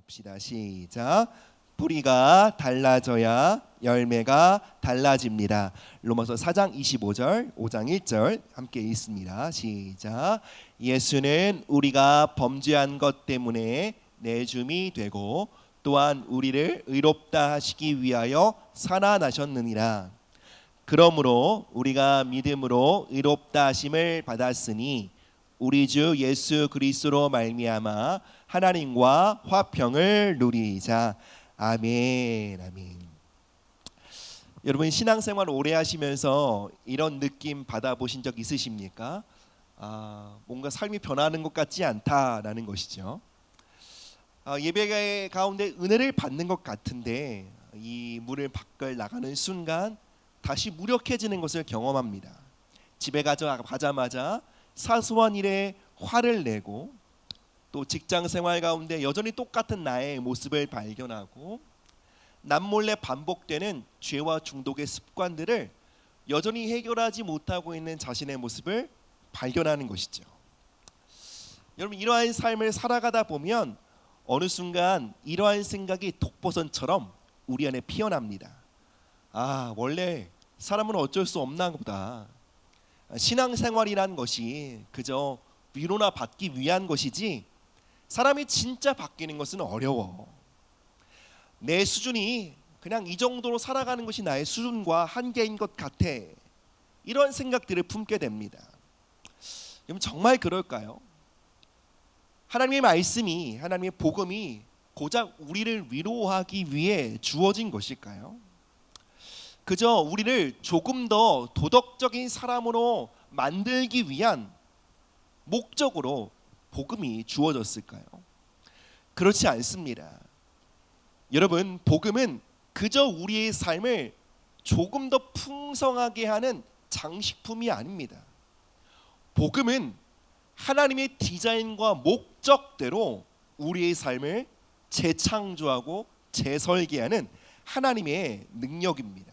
봅시다. 시작. 뿌리가 달라져야 열매가 달라집니다. 로마서 4장 25절, 5장 1절 함께 읽습니다. 시작. 예수는 우리가 범죄한 것 때문에 내줌이 되고 또한 우리를 의롭다 하시기 위하여 살아나셨느니라. 그러므로 우리가 믿음으로 의롭다 하심을 받았으니 우리 주 예수 그리스도로 말미암아 하나님과 화평을 누리자. 아멘. 아멘. 여러분 신앙생활 오래 하시면서 이런 느낌 받아보신 적 있으십니까? 뭔가 삶이 변하는 것 같지 않다라는 것이죠. 예배 가운데 은혜를 받는 것 같은데 이 문을 밖을 나가는 순간 다시 무력해지는 것을 경험합니다. 집에 가자마자 사소한 일에 화를 내고 또 직장 생활 가운데 여전히 똑같은 나의 모습을 발견하고 남몰래 반복되는 죄와 중독의 습관들을 여전히 해결하지 못하고 있는 자신의 모습을 발견하는 것이죠. 여러분 이러한 삶을 살아가다 보면 어느 순간 이러한 생각이 독버섯처럼 우리 안에 피어납니다. 원래 사람은 어쩔 수 없나 보다. 신앙생활이란 것이 그저 위로나 받기 위한 것이지 사람이 진짜 바뀌는 것은 어려워. 내 수준이 그냥 이 정도로 살아가는 것이 나의 수준과 한계인 것 같아. 이런 생각들을 품게 됩니다. 여러분 정말 그럴까요? 하나님의 말씀이, 하나님의 복음이 고작 우리를 위로하기 위해 주어진 것일까요? 그저 우리를 조금 더 도덕적인 사람으로 만들기 위한 목적으로 복음이 주어졌을까요? 그렇지 않습니다. 여러분 복음은 그저 우리의 삶을 조금 더 풍성하게 하는 장식품이 아닙니다. 복음은 하나님의 디자인과 목적대로 우리의 삶을 재창조하고 재설계하는 하나님의 능력입니다.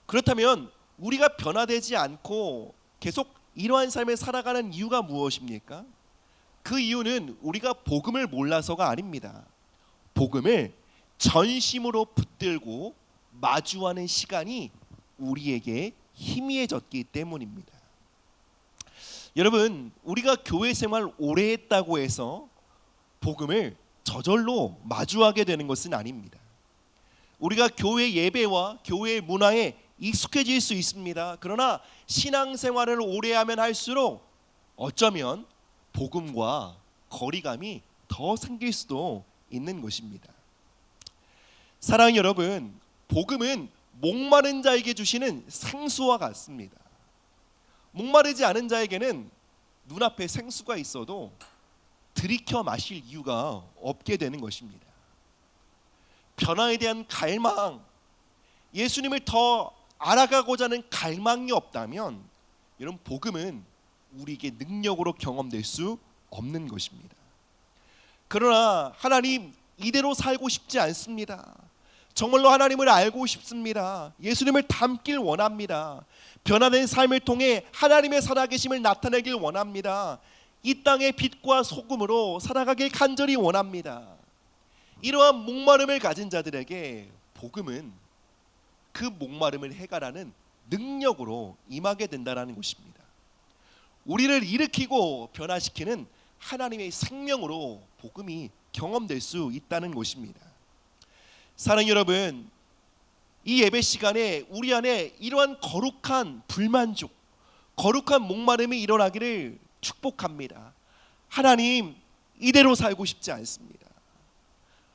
그렇다면 우리가 변화되지 않고 계속 이러한 삶을 살아가는 이유가 무엇입니까? 그 이유는 우리가 복음을 몰라서가 아닙니다. 복음을 전심으로 붙들고 마주하는 시간이 우리에게 희미해졌기 때문입니다. 여러분 우리가 교회 생활 오래 했다고 해서 복음을 저절로 마주하게 되는 것은 아닙니다. 우리가 교회 예배와 교회 문화에 익숙해질 수 있습니다. 그러나 신앙생활을 오래 하면 할수록 어쩌면 복음과 거리감이 더 생길 수도 있는 것입니다. 사랑하는 여러분, 복음은 목마른 자에게 주시는 생수와 같습니다. 목마르지 않은 자에게는 눈앞에 생수가 있어도 들이켜 마실 이유가 없게 되는 것입니다. 변화에 대한 갈망, 예수님을 더 알아가고자 하는 갈망이 없다면 여러분 복음은 우리에게 능력으로 경험될 수 없는 것입니다. 그러나 하나님 이대로 살고 싶지 않습니다. 정말로 하나님을 알고 싶습니다. 예수님을 닮길 원합니다. 변화된 삶을 통해 하나님의 살아계심을 나타내길 원합니다. 이 땅의 빛과 소금으로 살아가길 간절히 원합니다. 이러한 목마름을 가진 자들에게 복음은 그 목마름을 해결하는 능력으로 임하게 된다는 것입니다. 우리를 일으키고 변화시키는 하나님의 생명으로 복음이 경험될 수 있다는 것입니다. 사랑하는 여러분, 이 예배 시간에 우리 안에 이러한 거룩한 불만족, 거룩한 목마름이 일어나기를 축복합니다. 하나님 이대로 살고 싶지 않습니다.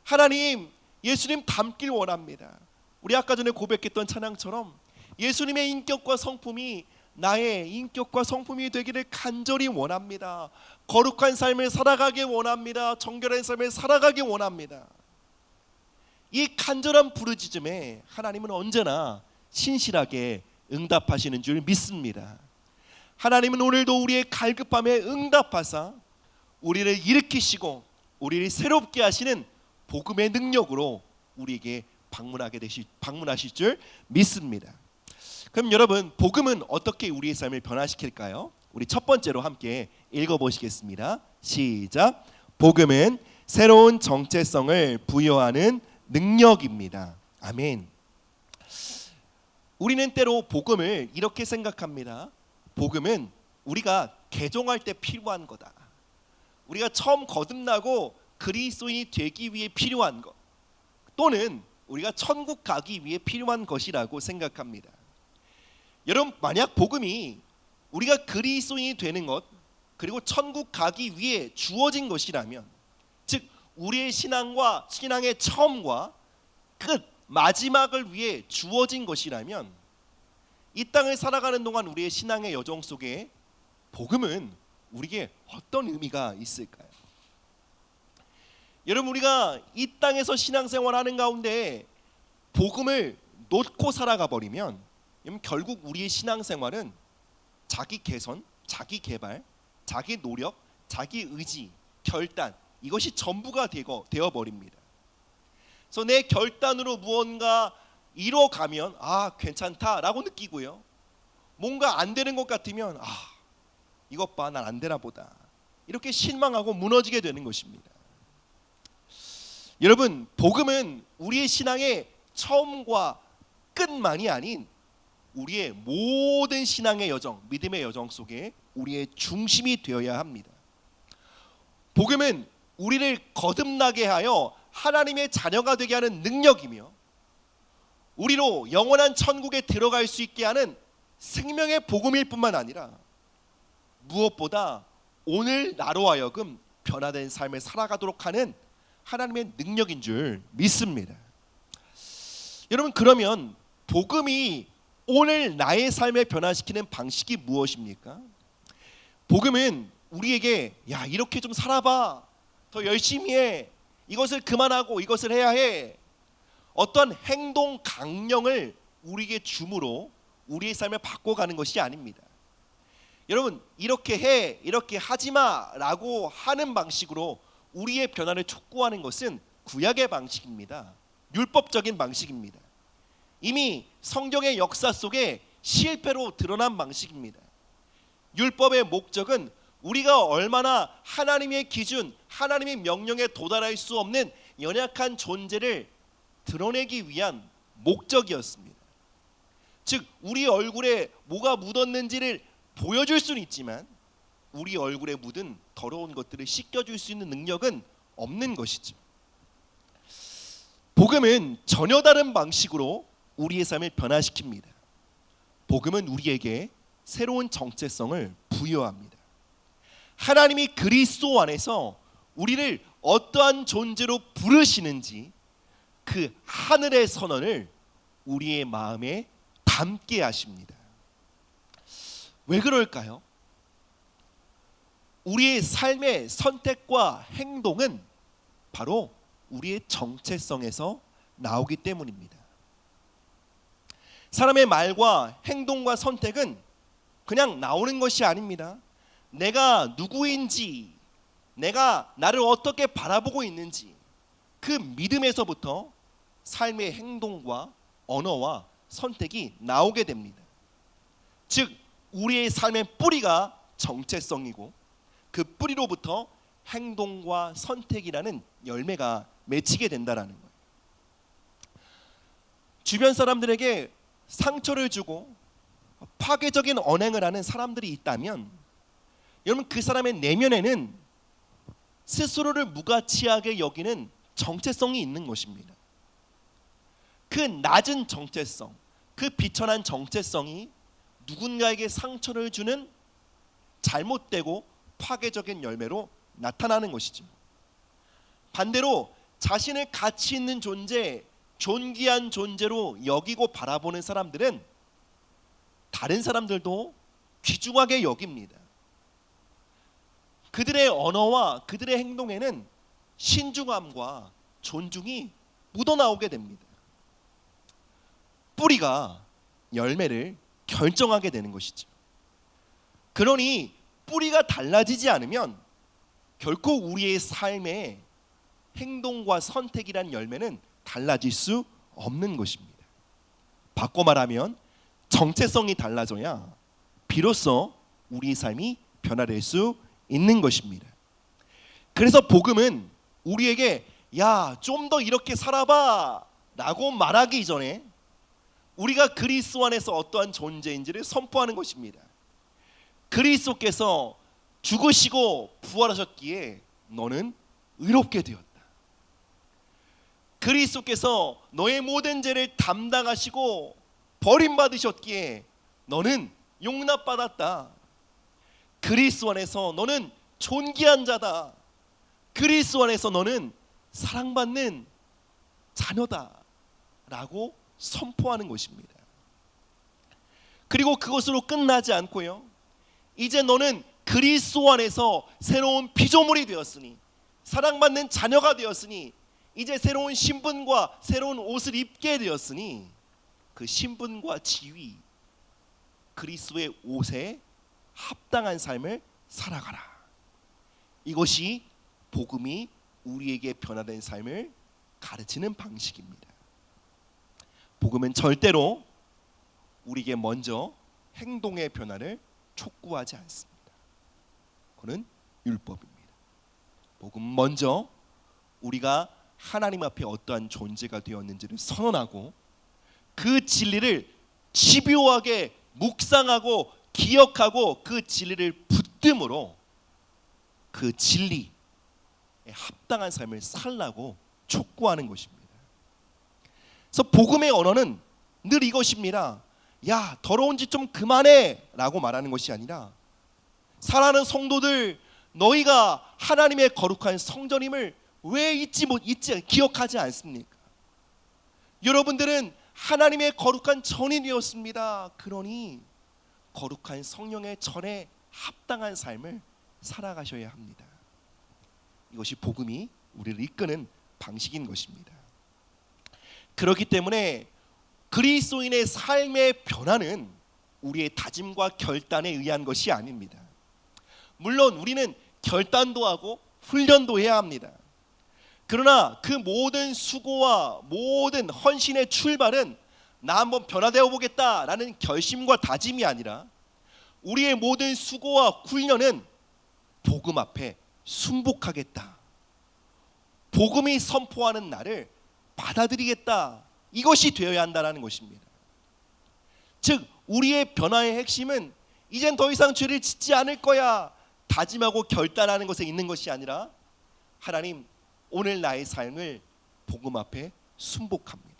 하나님 예수님 닮길 원합니다. 우리 아까 전에 고백했던 찬양처럼 예수님의 인격과 성품이 나의 인격과 성품이 되기를 간절히 원합니다. 거룩한 삶을 살아가길 원합니다. 정결한 삶을 살아가길 원합니다. 이 간절한 부르짖음에 하나님은 언제나 신실하게 응답하시는 줄 믿습니다. 하나님은 오늘도 우리의 갈급함에 응답하사 우리를 일으키시고 우리를 새롭게 하시는 복음의 능력으로 우리에게 방문하실 줄 믿습니다. 그럼 여러분 복음은 어떻게 우리의 삶을 변화시킬까요? 우리 첫 번째로 함께 읽어보시겠습니다. 시작. 복음은 새로운 정체성을 부여하는 능력입니다. 아멘. 우리는 때로 복음을 이렇게 생각합니다. 복음은 우리가 개종할 때 필요한 거다. 우리가 처음 거듭나고 그리스도인이 되기 위해 필요한 것, 또는 우리가 천국 가기 위해 필요한 것이라고 생각합니다. 여러분, 만약 복음이 우리가 그리스도인이 되는 것, 그리고 천국 가기 위해 주어진 것이라면, 즉 우리의 신앙의 처음과 끝, 마지막을 위해 주어진 것이라면, 이 땅을 살아가는 동안 우리의 신앙의 여정 속에 복음은 우리에게 어떤 의미가 있을까요? 여러분, 우리가 이 땅에서 신앙생활하는 가운데 복음을 놓고 살아가 버리면 결국 우리의 신앙생활은 자기 개선, 자기 개발, 자기 노력, 자기 의지, 결단, 이것이 전부가 되어 버립니다. 그래서 내 결단으로 무언가 이뤄가면 괜찮다라고 느끼고요, 뭔가 안 되는 것 같으면 이것 봐, 난 안 되나 보다, 이렇게 실망하고 무너지게 되는 것입니다. 여러분, 복음은 우리의 신앙의 처음과 끝만이 아닌 우리의 모든 신앙의 여정, 믿음의 여정 속에 우리의 중심이 되어야 합니다. 복음은 우리를 거듭나게 하여 하나님의 자녀가 되게 하는 능력이며, 우리로 영원한 천국에 들어갈 수 있게 하는 생명의 복음일 뿐만 아니라, 무엇보다 오늘 나로 하여금 변화된 삶을 살아가도록 하는 하나님의 능력인 줄 믿습니다. 여러분, 그러면 복음이 오늘 나의 삶을 변화시키는 방식이 무엇입니까? 복음은 우리에게 이렇게 좀 살아봐, 더 열심히 해, 이것을 그만하고 이것을 해야 해, 어떤 행동 강령을 우리에게 주므로 우리의 삶을 바꿔가는 것이 아닙니다. 여러분, 이렇게 해, 이렇게 하지마 라고 하는 방식으로 우리의 변화를 촉구하는 것은 구약의 방식입니다. 율법적인 방식입니다. 이미 성경의 역사 속에 실패로 드러난 방식입니다. 율법의 목적은 우리가 얼마나 하나님의 기준, 하나님의 명령에 도달할 수 없는 연약한 존재를 드러내기 위한 목적이었습니다. 즉 우리 얼굴에 뭐가 묻었는지를 보여줄 수는 있지만 우리 얼굴에 묻은 더러운 것들을 씻겨줄 수 있는 능력은 없는 것이죠. 복음은 전혀 다른 방식으로 우리의 삶을 변화시킵니다. 복음은 우리에게 새로운 정체성을 부여합니다. 하나님이 그리스도 안에서 우리를 어떠한 존재로 부르시는지 그 하늘의 선언을 우리의 마음에 담게 하십니다. 왜 그럴까요? 우리의 삶의 선택과 행동은 바로 우리의 정체성에서 나오기 때문입니다. 사람의 말과 행동과 선택은 그냥 나오는 것이 아닙니다. 내가 누구인지, 내가 나를 어떻게 바라보고 있는지, 그 믿음에서부터 삶의 행동과 언어와 선택이 나오게 됩니다. 즉 우리의 삶의 뿌리가 정체성이고, 그 뿌리로부터 행동과 선택이라는 열매가 맺히게 된다라는 거예요. 주변 사람들에게 상처를 주고 파괴적인 언행을 하는 사람들이 있다면, 여러분 그 사람의 내면에는 스스로를 무가치하게 여기는 정체성이 있는 것입니다. 그 낮은 정체성, 그 비천한 정체성이 누군가에게 상처를 주는 잘못되고 파괴적인 열매로 나타나는 것이죠. 반대로 자신을 가치 있는 존재, 존귀한 존재로 여기고 바라보는 사람들은 다른 사람들도 귀중하게 여깁니다. 그들의 언어와 그들의 행동에는 신중함과 존중이 묻어나오게 됩니다. 뿌리가 열매를 결정하게 되는 것이죠. 그러니 뿌리가 달라지지 않으면 결코 우리의 삶의 행동과 선택이란 열매는 달라질 수 없는 것입니다. 바꿔 말하면 정체성이 달라져야 비로소 우리의 삶이 변화될 수 있는 것입니다. 그래서 복음은 우리에게 야, 좀 더 이렇게 살아봐 라고 말하기 이전에 우리가 그리스도 안에서 어떠한 존재인지를 선포하는 것입니다. 그리스도께서 죽으시고 부활하셨기에 너는 의롭게 되었다. 그리스도께서 너의 모든 죄를 담당하시고 버림받으셨기에 너는 용납받았다. 그리스도 안에서 너는 존귀한 자다. 그리스도 안에서 너는 사랑받는 자녀다 라고 선포하는 것입니다. 그리고 그것으로 끝나지 않고요, 이제 너는 그리스도 안에서 새로운 피조물이 되었으니, 사랑받는 자녀가 되었으니, 이제 새로운 신분과 새로운 옷을 입게 되었으니 그 신분과 지위, 그리스도의 옷에 합당한 삶을 살아가라. 이것이 복음이 우리에게 변화된 삶을 가르치는 방식입니다. 복음은 절대로 우리에게 먼저 행동의 변화를 촉구하지 않습니다. 그는 율법입니다. 복음은 먼저 우리가 하나님 앞에 어떠한 존재가 되었는지를 선언하고 그 진리를 집요하게 묵상하고 기억하고 그 진리를 붙듦으로 그 진리에 합당한 삶을 살라고 촉구하는 것입니다. 그래서 복음의 언어는 늘 이것입니다. 야, 더러운 짓 좀 그만해 라고 말하는 것이 아니라, 사랑하는 성도들, 너희가 하나님의 거룩한 성전임을 왜 기억하지 않습니까? 여러분들은 하나님의 거룩한 전인이었습니다. 그러니 거룩한 성령의 전에 합당한 삶을 살아가셔야 합니다. 이것이 복음이 우리를 이끄는 방식인 것입니다. 그렇기 때문에 그리스도인의 삶의 변화는 우리의 다짐과 결단에 의한 것이 아닙니다. 물론 우리는 결단도 하고 훈련도 해야 합니다. 그러나 그 모든 수고와 모든 헌신의 출발은 나 한번 변화되어 보겠다라는 결심과 다짐이 아니라, 우리의 모든 수고와 훈련은 복음 앞에 순복하겠다, 복음이 선포하는 나를 받아들이겠다, 이것이 되어야 한다는 것입니다. 즉 우리의 변화의 핵심은 이젠 더 이상 죄를 짓지 않을 거야 다짐하고 결단하는 것에 있는 것이 아니라, 하나님, 오늘 나의 삶을 복음 앞에 순복합니다.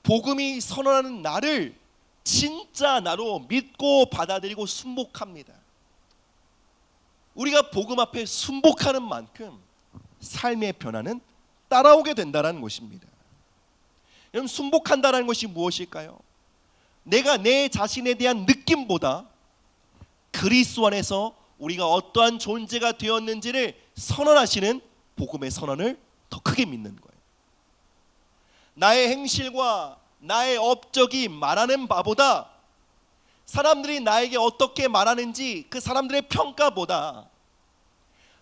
복음이 선언하는 나를 진짜 나로 믿고 받아들이고 순복합니다. 우리가 복음 앞에 순복하는 만큼 삶의 변화는 따라오게 된다는 것입니다. 여러분, 순복한다는 것이 무엇일까요? 내가 내 자신에 대한 느낌보다 그리스도 안에서 우리가 어떠한 존재가 되었는지를 선언하시는 복음의 선언을 더 크게 믿는 거예요. 나의 행실과 나의 업적이 말하는 바보다, 사람들이 나에게 어떻게 말하는지 그 사람들의 평가보다,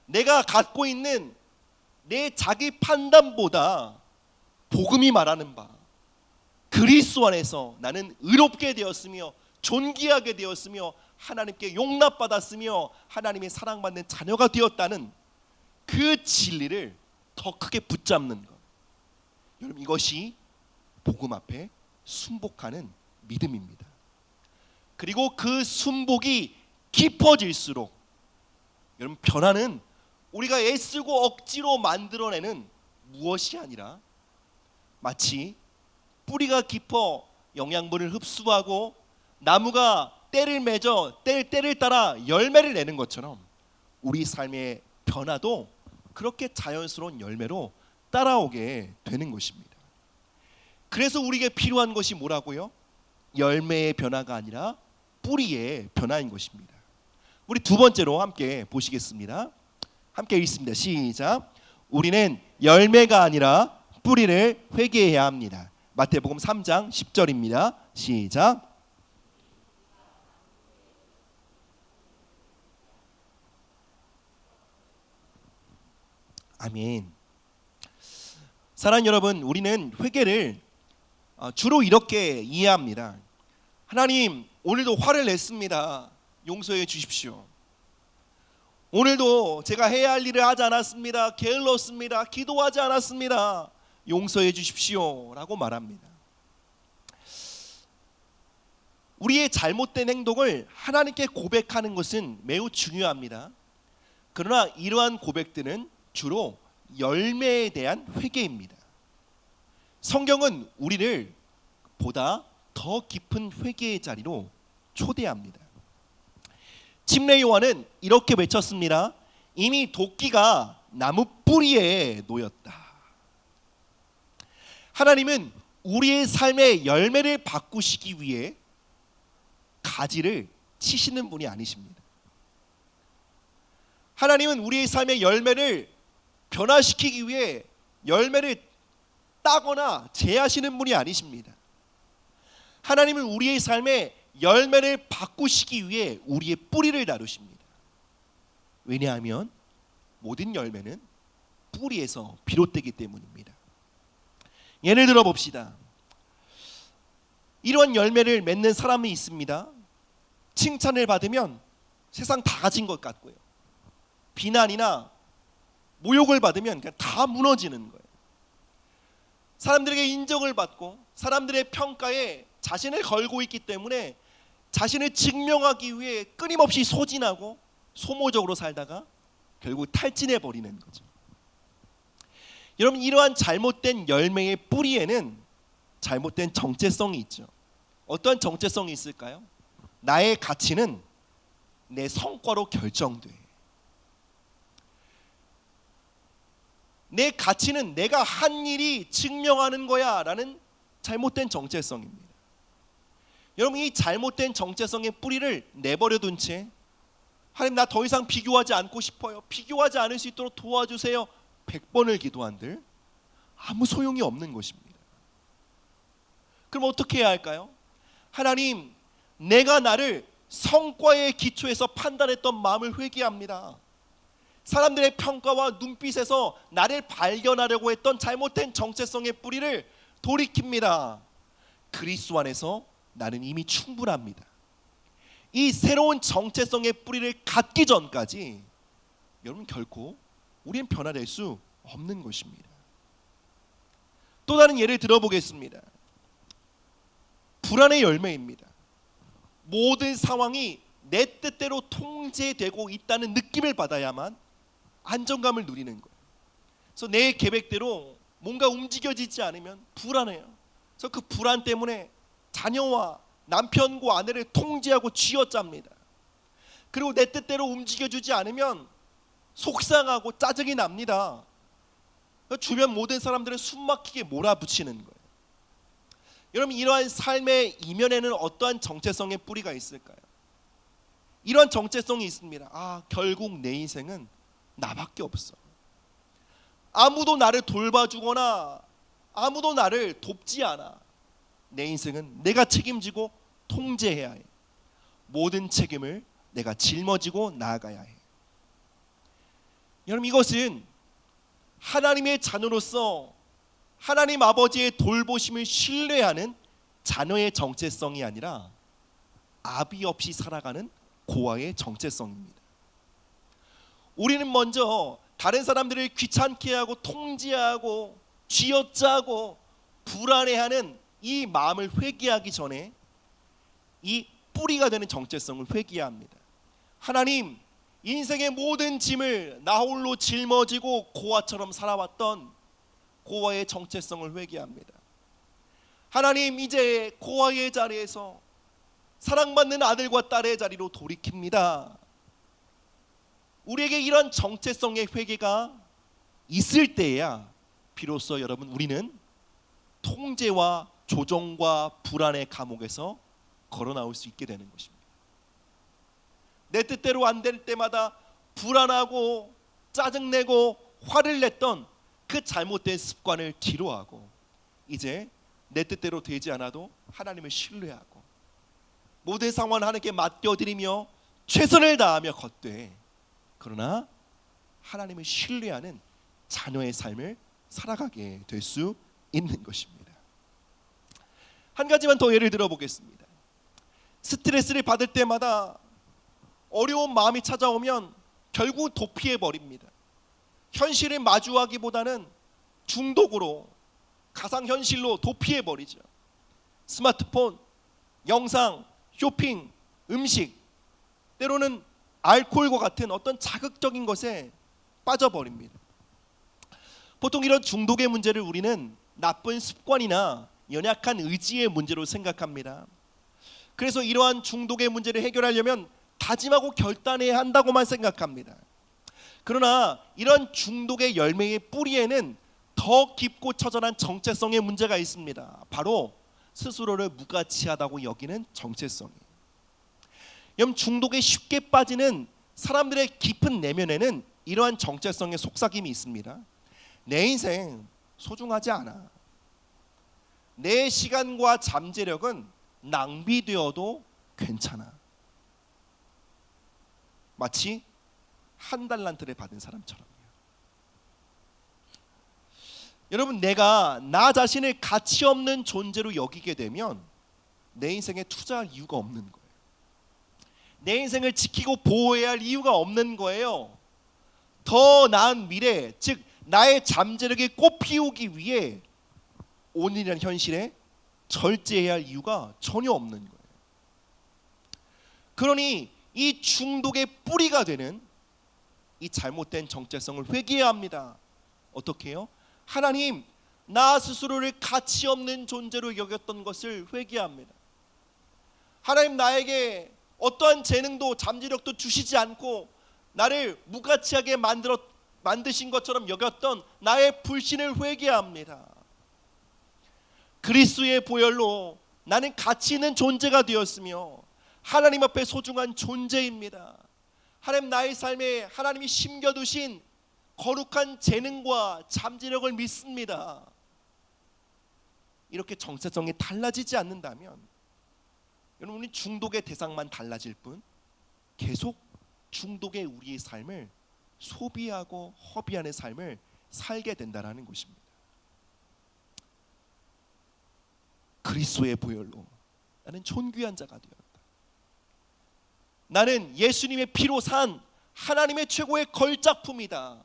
내가 갖고 있는 내 자기 판단보다 복음이 말하는 바, 그리스도 안에서 나는 의롭게 되었으며 존귀하게 되었으며 하나님께 용납받았으며 하나님의 사랑받는 자녀가 되었다는 그 진리를 더 크게 붙잡는 것, 여러분, 이것이 복음 앞에 순복하는 믿음입니다. 그리고 그 순복이 깊어질수록, 여러분, 변화는 우리가 애쓰고 억지로 만들어내는 무엇이 아니라 마치 뿌리가 깊어 영양분을 흡수하고 나무가 때를 맺어 때를 따라 열매를 내는 것처럼 우리 삶의 변화도 그렇게 자연스러운 열매로 따라오게 되는 것입니다. 그래서 우리에게 필요한 것이 뭐라고요? 열매의 변화가 아니라 뿌리의 변화인 것입니다. 우리 두 번째로 함께 보시겠습니다. 함께 읽습니다. 시작. 우리는 열매가 아니라 뿌리를 회개해야 합니다. 마태복음 3장 10절입니다. 시작. 아멘. 사랑하는 여러분, 우리는 회개를 주로 이렇게 이해합니다. 하나님, 오늘도 화를 냈습니다. 용서해 주십시오. 오늘도 제가 해야 할 일을 하지 않았습니다. 게을렀습니다. 기도하지 않았습니다. 용서해 주십시오 라고 말합니다. 우리의 잘못된 행동을 하나님께 고백하는 것은 매우 중요합니다. 그러나 이러한 고백들은 주로 열매에 대한 회개입니다. 성경은 우리를 보다 더 깊은 회개의 자리로 초대합니다. 침례 요한은 이렇게 외쳤습니다. 이미 도끼가 나무 뿌리에 놓였다. 하나님은 우리의 삶의 열매를 바꾸시기 위해 가지를 치시는 분이 아니십니다. 하나님은 우리의 삶의 열매를 변화시키기 위해 열매를 따거나 제하시는 분이 아니십니다. 하나님은 우리의 삶의 열매를 바꾸시기 위해 우리의 뿌리를 다루십니다. 왜냐하면 모든 열매는 뿌리에서 비롯되기 때문입니다. 예를 들어 봅시다. 이러한 열매를 맺는 사람이 있습니다. 칭찬을 받으면 세상 다 가진 것 같고요. 비난이나 모욕을 받으면 그냥 다 무너지는 거예요. 사람들에게 인정을 받고 사람들의 평가에 자신을 걸고 있기 때문에 자신을 증명하기 위해 끊임없이 소진하고 소모적으로 살다가 결국 탈진해 버리는 거죠. 여러분, 이러한 잘못된 열매의 뿌리에는 잘못된 정체성이 있죠. 어떤 정체성이 있을까요? 나의 가치는 내 성과로 결정돼. 내 가치는 내가 한 일이 증명하는 거야 라는 잘못된 정체성입니다. 여러분, 이 잘못된 정체성의 뿌리를 내버려둔 채 하나님, 나 더 이상 비교하지 않고 싶어요. 비교하지 않을 수 있도록 도와주세요. 100번을 기도한들 아무 소용이 없는 것입니다. 그럼 어떻게 해야 할까요? 하나님, 내가 나를 성과의 기초에서 판단했던 마음을 회개합니다. 사람들의 평가와 눈빛에서 나를 발견하려고 했던 잘못된 정체성의 뿌리를 돌이킵니다. 그리스도 안에서 나는 이미 충분합니다. 이 새로운 정체성의 뿌리를 갖기 전까지 여러분, 결코 우리는 변화될 수 없는 것입니다. 또 다른 예를 들어보겠습니다. 불안의 열매입니다. 모든 상황이 내 뜻대로 통제되고 있다는 느낌을 받아야만 안정감을 누리는 거예요. 그래서 내 계획대로 뭔가 움직여지지 않으면 불안해요. 그래서 그 불안 때문에 자녀와 남편과 아내를 통제하고 쥐어짭니다. 그리고 내 뜻대로 움직여주지 않으면 속상하고 짜증이 납니다. 주변 모든 사람들을 숨막히게 몰아붙이는 거예요. 여러분, 이러한 삶의 이면에는 어떠한 정체성의 뿌리가 있을까요? 이러한 정체성이 있습니다. 결국 내 인생은 나밖에 없어. 아무도 나를 돌봐주거나 아무도 나를 돕지 않아. 내 인생은 내가 책임지고 통제해야 해. 모든 책임을 내가 짊어지고 나아가야 해. 여러분, 이것은 하나님의 자녀로서 하나님 아버지의 돌보심을 신뢰하는 자녀의 정체성이 아니라 아비 없이 살아가는 고아의 정체성입니다. 우리는 먼저 다른 사람들을 귀찮게 하고 통제하고 쥐어짜고 불안해하는 이 마음을 회개하기 전에 이 뿌리가 되는 정체성을 회개해야 합니다. 하나님, 인생의 모든 짐을 나 홀로 짊어지고 고아처럼 살아왔던 고아의 정체성을 회개합니다. 하나님, 이제 고아의 자리에서 사랑받는 아들과 딸의 자리로 돌이킵니다. 우리에게 이런 정체성의 회개가 있을 때야 비로소 여러분, 우리는 통제와 조종과 불안의 감옥에서 걸어 나올 수 있게 되는 것입니다. 내 뜻대로 안 될 때마다 불안하고 짜증내고 화를 냈던 그 잘못된 습관을 뒤로하고 이제 내 뜻대로 되지 않아도 하나님을 신뢰하고 모든 상황을 하나님께 맡겨드리며 최선을 다하며 걷되, 그러나 하나님을 신뢰하는 자녀의 삶을 살아가게 될 수 있는 것입니다. 한 가지만 더 예를 들어보겠습니다. 스트레스를 받을 때마다 어려운 마음이 찾아오면 결국 도피해 버립니다. 현실을 마주하기보다는 중독으로, 가상현실로 도피해 버리죠. 스마트폰, 영상, 쇼핑, 음식, 때로는 알코올과 같은 어떤 자극적인 것에 빠져버립니다. 보통 이런 중독의 문제를 우리는 나쁜 습관이나 연약한 의지의 문제로 생각합니다. 그래서 이러한 중독의 문제를 해결하려면 다짐하고 결단해야 한다고만 생각합니다. 그러나 이런 중독의 열매의 뿌리에는 더 깊고 처절한 정체성의 문제가 있습니다. 바로 스스로를 무가치하다고 여기는 정체성이에요. 여러분, 중독에 쉽게 빠지는 사람들의 깊은 내면에는 이러한 정체성의 속삭임이 있습니다. 내 인생 소중하지 않아. 내 시간과 잠재력은 낭비되어도 괜찮아. 마치 한 달란트를 받은 사람처럼요. 여러분, 내가 나 자신을 가치 없는 존재로 여기게 되면 내 인생에 투자할 이유가 없는 거예요. 내 인생을 지키고 보호해야 할 이유가 없는 거예요. 더 나은 미래, 즉 나의 잠재력을 꽃피우기 위해 오늘이라는 현실에 절제해야 할 이유가 전혀 없는 거예요. 그러니 이 중독의 뿌리가 되는 이 잘못된 정체성을 회개해야 합니다. 어떻게 해요? 하나님, 나 스스로를 가치 없는 존재로 여겼던 것을 회개합니다. 하나님, 나에게 어떠한 재능도 잠재력도 주시지 않고 나를 무가치하게 만드신 것처럼 여겼던 나의 불신을 회개합니다. 그리스도의 보혈로 나는 가치 있는 존재가 되었으며 하나님 앞에 소중한 존재입니다. 하나님, 나의 삶에 하나님이 심겨두신 거룩한 재능과 잠재력을 믿습니다. 이렇게 정체성이 달라지지 않는다면 여러분이 중독의 대상만 달라질 뿐 계속 중독의 우리의 삶을 소비하고 허비하는 삶을 살게 된다는 것입니다. 그리스도의 보혈로 나는 존귀한 자가 되었다. 나는 예수님의 피로 산 하나님의 최고의 걸작품이다.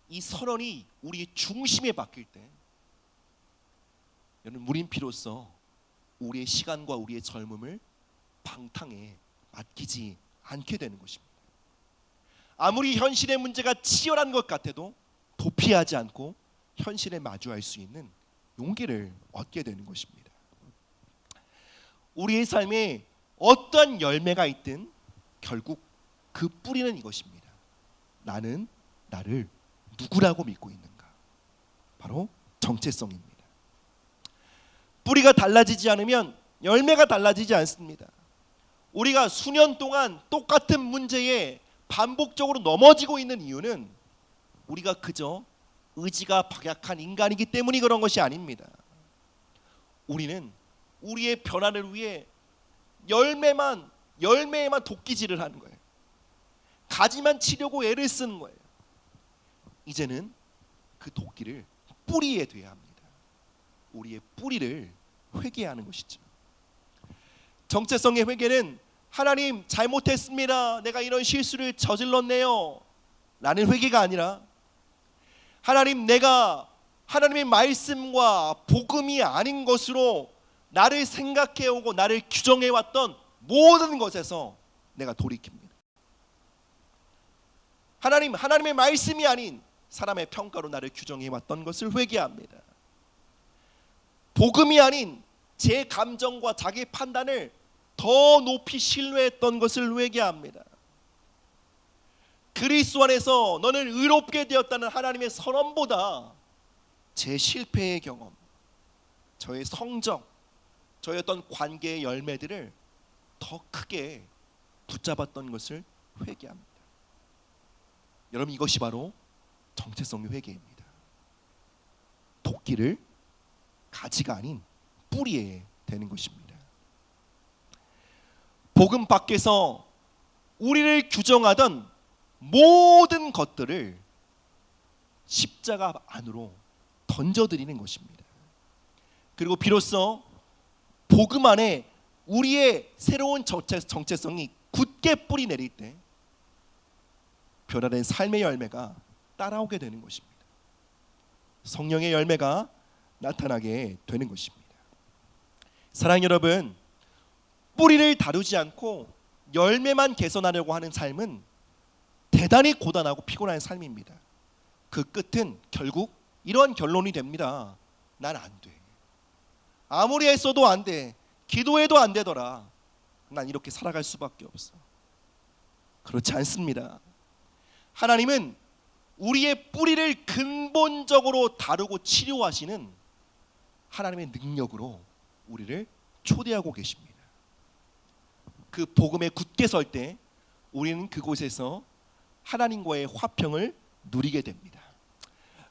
이 선언이 우리의 중심에 박힐 때 여러분, 무림피로써 우리의 시간과 우리의 젊음을 방탕에 맡기지 않게 되는 것입니다. 아무리 현실의 문제가 치열한 것 같아도 도피하지 않고 현실에 마주할 수 있는 용기를 얻게 되는 것입니다. 우리의 삶에 어떠한 열매가 있든 결국 그 뿌리는 이것입니다. 나는 나를 누구라고 믿고 있는가? 바로 정체성입니다. 뿌리가 달라지지 않으면 열매가 달라지지 않습니다. 우리가 수년 동안 똑같은 문제에 반복적으로 넘어지고 있는 이유는 우리가 그저 의지가 박약한 인간이기 때문이 그런 것이 아닙니다. 우리는 우리의 변화를 위해 열매에만 도끼질을 하는 거예요. 가지만 치려고 애를 쓰는 거예요. 이제는 그 도끼를 뿌리에 둬야 합니다. 우리의 뿌리를 회개하는 것이죠. 정체성의 회개는 하나님, 잘못했습니다. 내가 이런 실수를 저질렀네요 라는 회개가 아니라 하나님, 내가 하나님의 말씀과 복음이 아닌 것으로 나를 생각해오고 나를 규정해왔던 모든 것에서 내가 돌이킵니다. 하나님의 말씀이 아닌 사람의 평가로 나를 규정해왔던 것을 회개합니다. 복음이 아닌 제 감정과 자기 판단을 더 높이 신뢰했던 것을 회개합니다. 그리스도 안에서 너는 의롭게 되었다는 하나님의 선언보다 제 실패의 경험, 저의 성적, 저의 어떤 관계의 열매들을 더 크게 붙잡았던 것을 회개합니다. 여러분, 이것이 바로 정체성의 회개입니다. 도끼를 가지가 아닌 뿌리에 대는 것입니다. 복음 밖에서 우리를 규정하던 모든 것들을 십자가 안으로 던져드리는 것입니다. 그리고 비로소 복음 안에 우리의 새로운 정체성이 굳게 뿌리 내릴 때 변화된 삶의 열매가 따라오게 되는 것입니다. 성령의 열매가 나타나게 되는 것입니다. 사랑하는 여러분, 뿌리를 다루지 않고 열매만 개선하려고 하는 삶은 대단히 고단하고 피곤한 삶입니다. 그 끝은 결국 이러한 결론이 됩니다. 난 안 돼. 아무리 했어도 안 돼. 기도해도 안 되더라. 난 이렇게 살아갈 수밖에 없어. 그렇지 않습니다. 하나님은 우리의 뿌리를 근본적으로 다루고 치료하시는 하나님의 능력으로 우리를 초대하고 계십니다. 그 복음에 굳게 설 때 우리는 그곳에서 하나님과의 화평을 누리게 됩니다.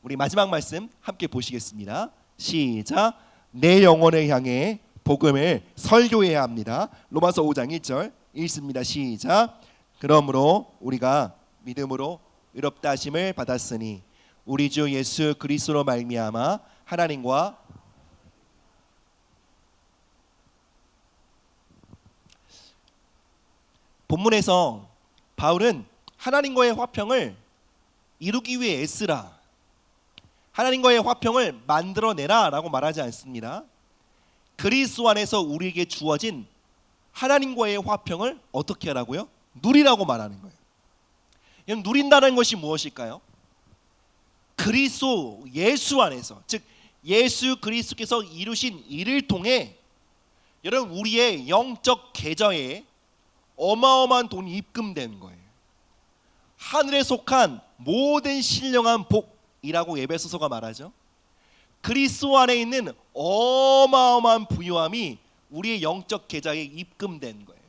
우리 마지막 말씀 함께 보시겠습니다. 시작. 내 영혼을 향해 복음을 설교해야 합니다. 로마서 5장 1절 읽습니다. 시작. 그러므로 우리가 믿음으로 의롭다 하심을 받았으니 우리 주 예수 그리스도로 말미암아 하나님과 본문에서 바울은 하나님과의 화평을 이루기 위해 애쓰라, 하나님과의 화평을 만들어내라 라고 말하지 않습니다. 그리스도 안에서 우리에게 주어진 하나님과의 화평을 어떻게 하라고요? 누리라고 말하는 거예요. 그럼 누린다는 것이 무엇일까요? 그리스도 예수 안에서, 즉 예수 그리스도께서 이루신 일을 통해 여러분 우리의 영적 계좌에 어마어마한 돈이 입금된 거예요. 하늘에 속한 모든 신령한 복이라고 에베소서가 말하죠. 그리스도 안에 있는 어마어마한 부유함이 우리의 영적 계좌에 입금된 거예요.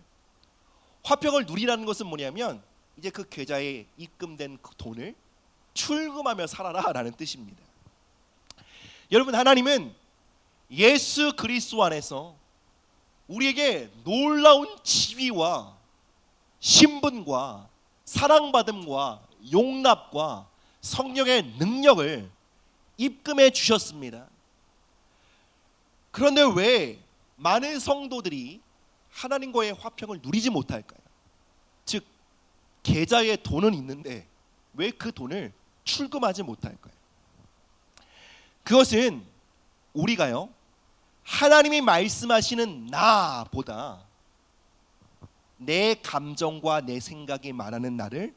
화평을 누리라는 것은 뭐냐면 이제 그 계좌에 입금된 그 돈을 출금하며 살아라 라는 뜻입니다. 여러분, 하나님은 예수 그리스도 안에서 우리에게 놀라운 지위와 신분과 사랑받음과 용납과 성령의 능력을 입금해 주셨습니다. 그런데 왜 많은 성도들이 하나님과의 화평을 누리지 못할까요? 즉 계좌에 돈은 있는데 왜 그 돈을 출금하지 못할까요? 그것은 우리가요, 하나님이 말씀하시는 나보다 내 감정과 내 생각이 말하는 나를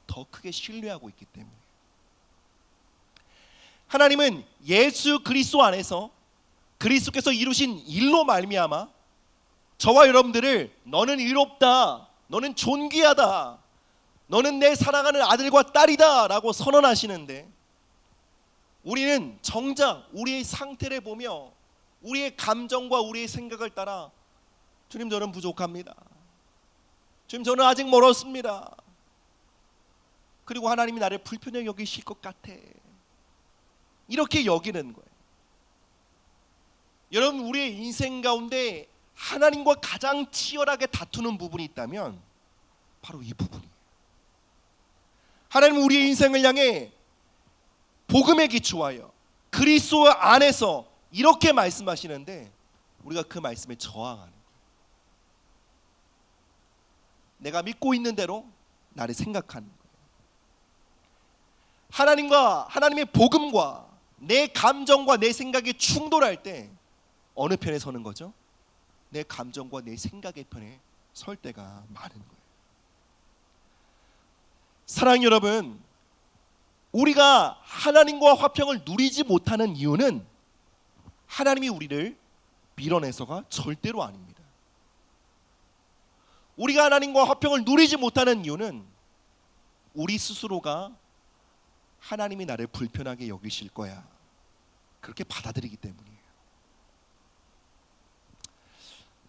더 크게 신뢰하고 있기 때문에. 하나님은 예수 그리스도 안에서 그리스도께서 이루신 일로 말미암아 저와 여러분들을 너는 의롭다, 너는 존귀하다, 너는 내 사랑하는 아들과 딸이다 라고 선언하시는데, 우리는 정작 우리의 상태를 보며 우리의 감정과 우리의 생각을 따라 주님 저는 부족합니다, 주님 저는 아직 멀었습니다, 그리고 하나님이 나를 불편하게 여기실 것 같아, 이렇게 여기는 거예요. 여러분, 우리의 인생 가운데 하나님과 가장 치열하게 다투는 부분이 있다면 바로 이 부분이에요. 하나님은 우리의 인생을 향해 복음에 기초하여 그리스도 안에서 이렇게 말씀하시는데 우리가 그 말씀에 저항하는 거예요. 내가 믿고 있는 대로 나를 생각하는 거예요. 하나님의 복음과 내 감정과 내 생각이 충돌할 때 어느 편에 서는 거죠? 내 감정과 내 생각의 편에 설 때가 많은 거예요. 사랑하는 여러분, 우리가 하나님과 화평을 누리지 못하는 이유는 하나님이 우리를 밀어내서가 절대로 아닙니다. 우리가 하나님과 화평을 누리지 못하는 이유는 우리 스스로가 하나님이 나를 불편하게 여기실 거야, 그렇게 받아들이기 때문이에요.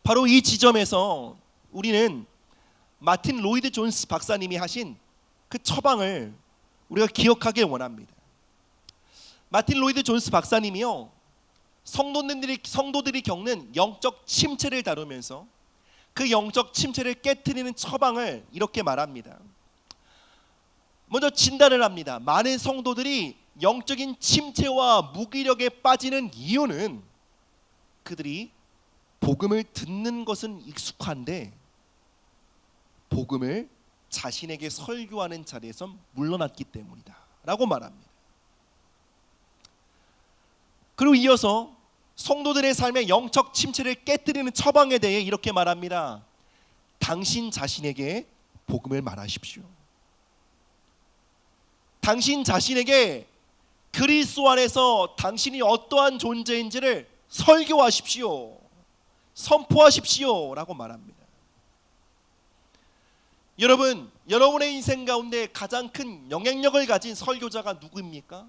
바로 이 지점에서 우리는 마틴 로이드 존스 박사님이 하신 그 처방을 우리가 기억하길 원합니다. 마틴 로이드 존스 박사님이요, 성도들이 겪는 영적 침체를 다루면서 그 영적 침체를 깨트리는 처방을 이렇게 말합니다. 먼저 진단을 합니다. 많은 성도들이 영적인 침체와 무기력에 빠지는 이유는 그들이 복음을 듣는 것은 익숙한데 복음을 자신에게 설교하는 자리에서 물러났기 때문이다 라고 말합니다. 그리고 이어서 성도들의 삶의 영적 침체를 깨뜨리는 처방에 대해 이렇게 말합니다. 당신 자신에게 복음을 말하십시오. 당신 자신에게 그리스도 안에서 당신이 어떠한 존재인지를 설교하십시오. 선포하십시오 라고 말합니다. 여러분, 여러분의 인생 가운데 가장 큰 영향력을 가진 설교자가 누구입니까?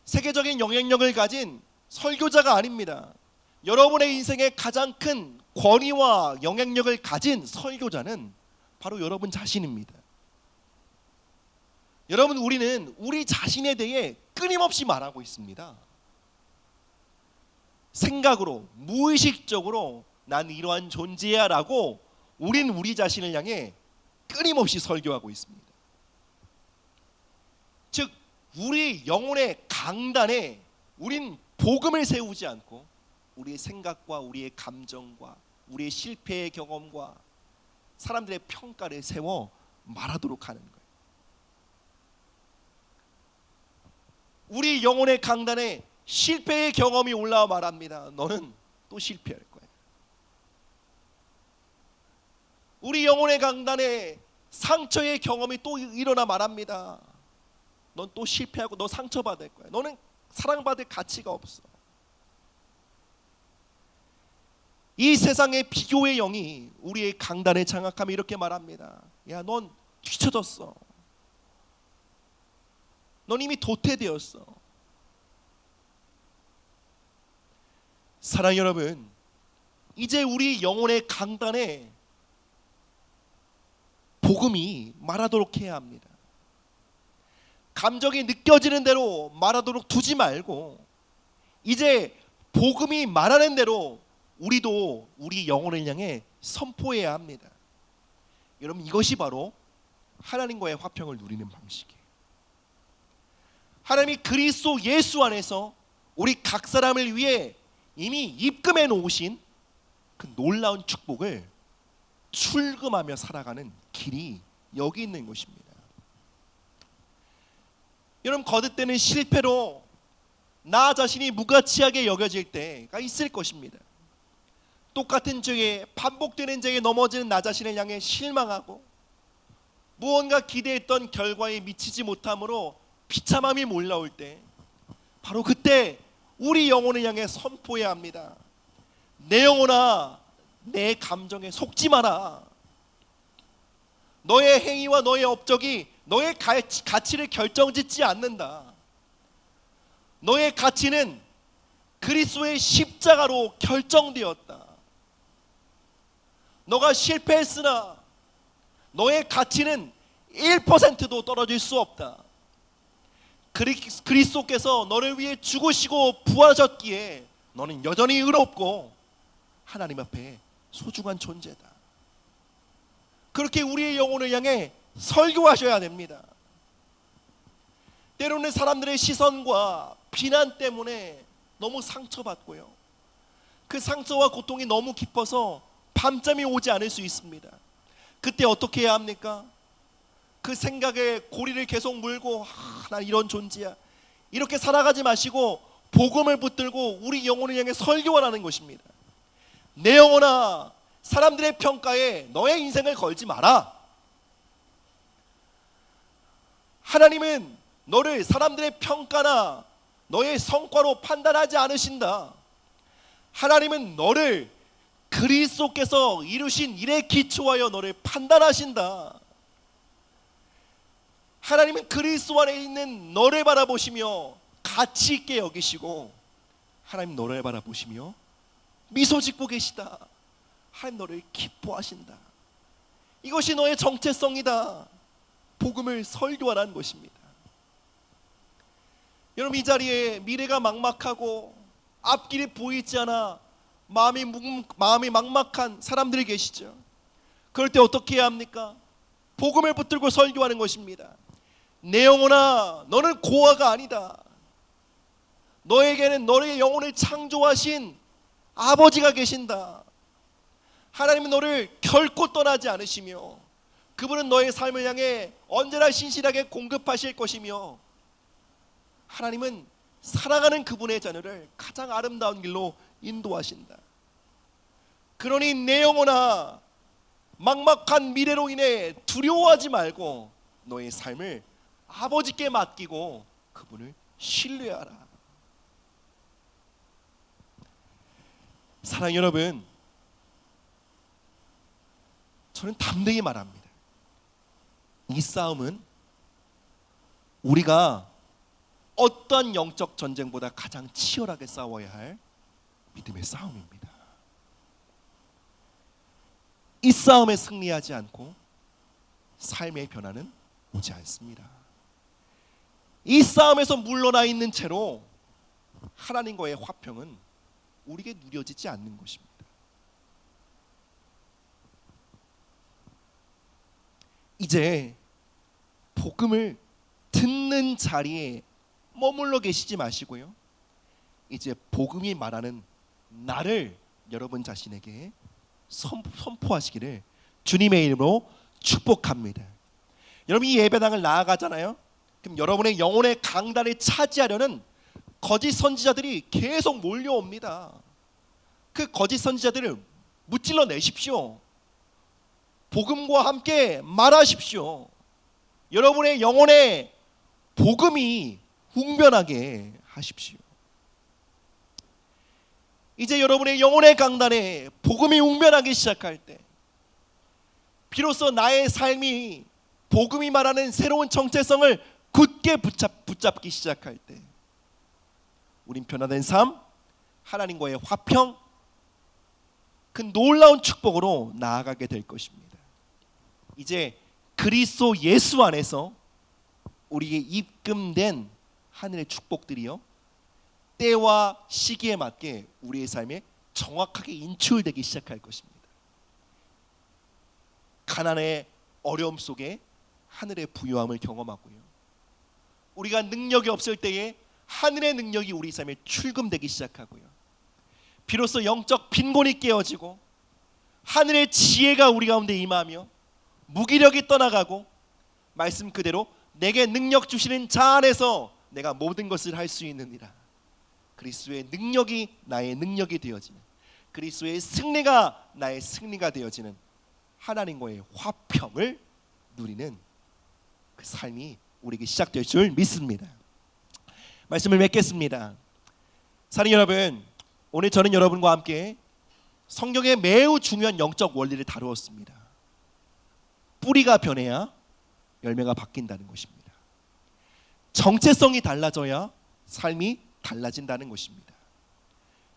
세계적인 영향력을 가진 설교자가 아닙니다. 여러분의 인생에 가장 큰 권위와 영향력을 가진 설교자는 바로 여러분 자신입니다. 여러분, 우리는 우리 자신에 대해 끊임없이 말하고 있습니다. 생각으로, 무의식적으로 난 이러한 존재야 라고 우린 우리 자신을 향해 끊임없이 설교하고 있습니다. 즉, 우리 영혼의 강단에 우린 복음을 세우지 않고 우리의 생각과 우리의 감정과 우리의 실패의 경험과 사람들의 평가를 세워 말하도록 하는 거예요. 우리 영혼의 강단에 실패의 경험이 올라와 말합니다. 너는 또 실패할 거야. 우리 영혼의 강단에 상처의 경험이 또 일어나 말합니다. 넌 또 실패하고 너 상처받을 거야. 너는 사랑받을 가치가 없어. 이 세상의 비교의 영이 우리의 강단에 장악하며 이렇게 말합니다. 야, 넌 뒤쳐졌어. 넌 이미 도태되었어. 사랑 여러분, 이제 우리 영혼의 강단에 복음이 말하도록 해야 합니다. 감정이 느껴지는 대로 말하도록 두지 말고 이제 복음이 말하는 대로 우리도 우리 영혼을 향해 선포해야 합니다. 여러분, 이것이 바로 하나님과의 화평을 누리는 방식이에요. 하나님이 그리스도 예수 안에서 우리 각 사람을 위해 이미 입금해 놓으신 그 놀라운 축복을 출금하며 살아가는 길이 여기 있는 것입니다. 여러분, 거듭되는 실패로 나 자신이 무가치하게 여겨질 때가 있을 것입니다. 똑같은 죄에 반복되는 죄에 넘어지는 나 자신을 향해 실망하고 무언가 기대했던 결과에 미치지 못함으로 비참함이 몰려올 때 바로 그때 우리 영혼을 향해 선포해야 합니다. 내 영혼아, 내 감정에 속지 마라. 너의 행위와 너의 업적이 너의 가치를 결정짓지 않는다. 너의 가치는 그리스도의 십자가로 결정되었다. 너가 실패했으나 너의 가치는 1%도 떨어질 수 없다. 그리스도께서 너를 위해 죽으시고 부활하셨기에 너는 여전히 의롭고 하나님 앞에 소중한 존재다. 그렇게 우리의 영혼을 향해 설교하셔야 됩니다. 때로는 사람들의 시선과 비난 때문에 너무 상처받고요, 그 상처와 고통이 너무 깊어서 밤잠이 오지 않을 수 있습니다. 그때 어떻게 해야 합니까? 그 생각에 고리를 계속 물고 난 이런 존재야 이렇게 살아가지 마시고 복음을 붙들고 우리 영혼을 향해 설교하라는 것입니다. 내 영혼아, 사람들의 평가에 너의 인생을 걸지 마라. 하나님은 너를 사람들의 평가나 너의 성과로 판단하지 않으신다. 하나님은 너를 그리스도께서 이루신 일에 기초하여 너를 판단하신다. 하나님은 그리스도 안에 있는 너를 바라보시며 가치 있게 여기시고 하나님 너를 바라보시며 미소 짓고 계시다. 하나님 너를 기뻐하신다. 이것이 너의 정체성이다. 복음을 설교하라는 것입니다. 여러분, 이 자리에 미래가 막막하고 앞길이 보이지 않아 마음이 막막한 사람들이 계시죠. 그럴 때 어떻게 해야 합니까? 복음을 붙들고 설교하는 것입니다. 내 영혼아, 너는 고아가 아니다. 너에게는 너의 영혼을 창조하신 아버지가 계신다. 하나님은 너를 결코 떠나지 않으시며 그분은 너의 삶을 향해 언제나 신실하게 공급하실 것이며 하나님은 사랑하는 그분의 자녀를 가장 아름다운 길로 인도하신다. 그러니 내 영혼아, 막막한 미래로 인해 두려워하지 말고 너의 삶을 아버지께 맡기고 그분을 신뢰하라. 사랑하는 여러분, 저는 담대히 말합니다. 이 싸움은 우리가 어떤 영적 전쟁보다 가장 치열하게 싸워야 할 믿음의 싸움입니다. 이 싸움에 승리하지 않고 삶의 변화는 오지 않습니다. 이 싸움에서 물러나 있는 채로 하나님과의 화평은 우리에게 누려지지 않는 것입니다. 이제 복음을 듣는 자리에 머물러 계시지 마시고요, 이제 복음이 말하는 나를 여러분 자신에게 선포하시기를 주님의 이름으로 축복합니다. 여러분, 이 예배당을 나아가잖아요. 그럼 여러분의 영혼의 강단을 차지하려는 거짓 선지자들이 계속 몰려옵니다. 그 거짓 선지자들을 무찔러 내십시오. 복음과 함께 말하십시오. 여러분의 영혼의 복음이 웅변하게 하십시오. 이제 여러분의 영혼의 강단에 복음이 웅변하기 시작할 때, 비로소 나의 삶이 복음이 말하는 새로운 정체성을 굳게 붙잡기 시작할 때, 우린 변화된 삶, 하나님과의 화평, 그 놀라운 축복으로 나아가게 될 것입니다. 이제 그리스도 예수 안에서 우리에게 입금된 하늘의 축복들이요, 때와 시기에 맞게 우리의 삶에 정확하게 인출되기 시작할 것입니다. 가난의 어려움 속에 하늘의 부유함을 경험하고요, 우리가 능력이 없을 때에 하늘의 능력이 우리 삶에 출금되기 시작하고요, 비로소 영적 빈곤이 깨어지고 하늘의 지혜가 우리 가운데 임하며 무기력이 떠나가고 말씀 그대로 내게 능력 주시는 자 안에서 내가 모든 것을 할 수 있느니라. 그리스도의 능력이 나의 능력이 되어지는, 그리스도의 승리가 나의 승리가 되어지는 하나님과의 화평을 누리는 그 삶이 우리에게 시작될 줄 믿습니다. 말씀을 맺겠습니다. 사랑하는 여러분, 오늘 저는 여러분과 함께 성경의 매우 중요한 영적 원리를 다루었습니다. 뿌리가 변해야 열매가 바뀐다는 것입니다. 정체성이 달라져야 삶이 달라진다는 것입니다.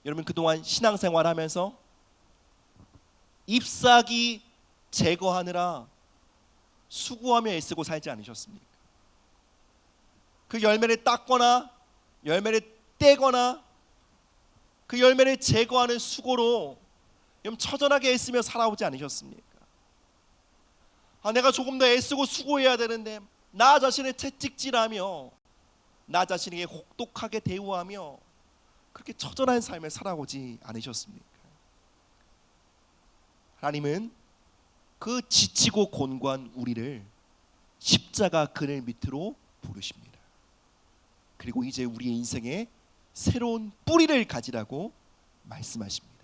여러분, 그동안 신앙생활 하면서 잎사귀 제거하느라 수고하며 애쓰고 살지 않으셨습니까? 그 열매를 땄거나 열매를 떼거나 그 열매를 제거하는 수고로 처절하게 애쓰며 살아오지 않으셨습니까? 내가 조금 더 애쓰고 수고해야 되는데 나 자신을 채찍질하며 나 자신에게 혹독하게 대우하며 그렇게 처절한 삶을 살아오지 않으셨습니까? 하나님은 그 지치고 곤고한 우리를 십자가 그늘 밑으로 부르십니다. 그리고 이제 우리의 인생에 새로운 뿌리를 가지라고 말씀하십니다.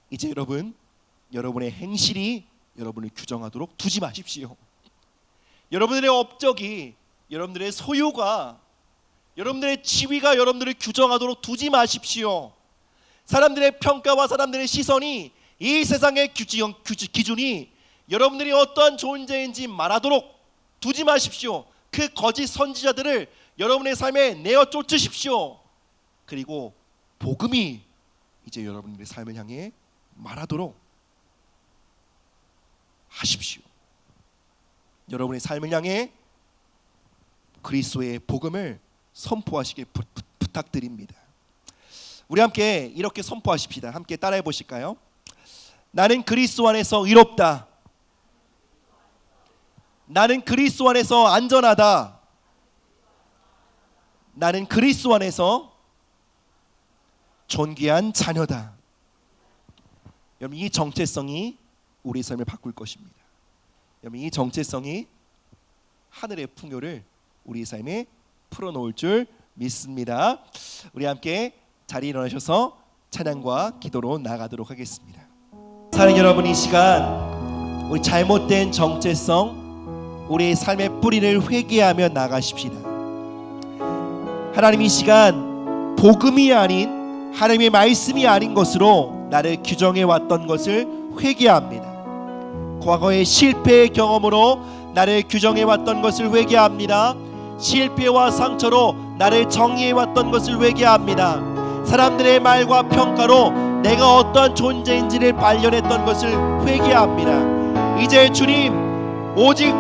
이제 여러분, 여러분의 행실이 여러분을 규정하도록 두지 마십시오. 여러분들의 업적이, 여러분들의 소유가, 여러분들의 지위가 여러분들을 규정하도록 두지 마십시오. 사람들의 평가와 사람들의 시선이, 이 세상의 기준이 여러분들이 어떠한 존재인지 말하도록 두지 마십시오. 그 거짓 선지자들을 여러분의 삶에 내어 쫓으십시오. 그리고 복음이 이제 여러분들의 삶을 향해 말하도록 하십시오. 여러분의 삶을 향해 그리스도의 복음을 선포하시길 부탁드립니다. 우리 함께 이렇게 선포하십시다. 함께 따라해 보실까요? 나는 그리스도 안에서 의롭다. 나는 그리스도 안에서 안전하다. 나는 그리스도 안에서 존귀한 자녀다. 여러분, 이 정체성이 우리 삶을 바꿀 것입니다. 여러분, 이 정체성이 하늘의 풍요를 우리 삶에 풀어놓을 줄 믿습니다. 우리 함께 자리에 일어나셔서 찬양과 기도로 나가도록 하겠습니다. 사랑하는 여러분, 이 시간 우리 잘못된 정체성, 우리의 삶의 뿌리를 회개하며 나가십시다. 하나님, 이 시간 복음이 아닌 하나님의 말씀이 아닌 것으로 나를 규정해 왔던 것을 회개합니다. 과거의 실패의 경험으로 나를 규정해 왔던 것을 회개합니다. 실패와 상처로 나를 정의해 왔던 것을 회개합니다. 사람들의 말과 평가로 내가 어떠한 존재인지를 발견했던 것을 회개합니다. 이제 주님, 오직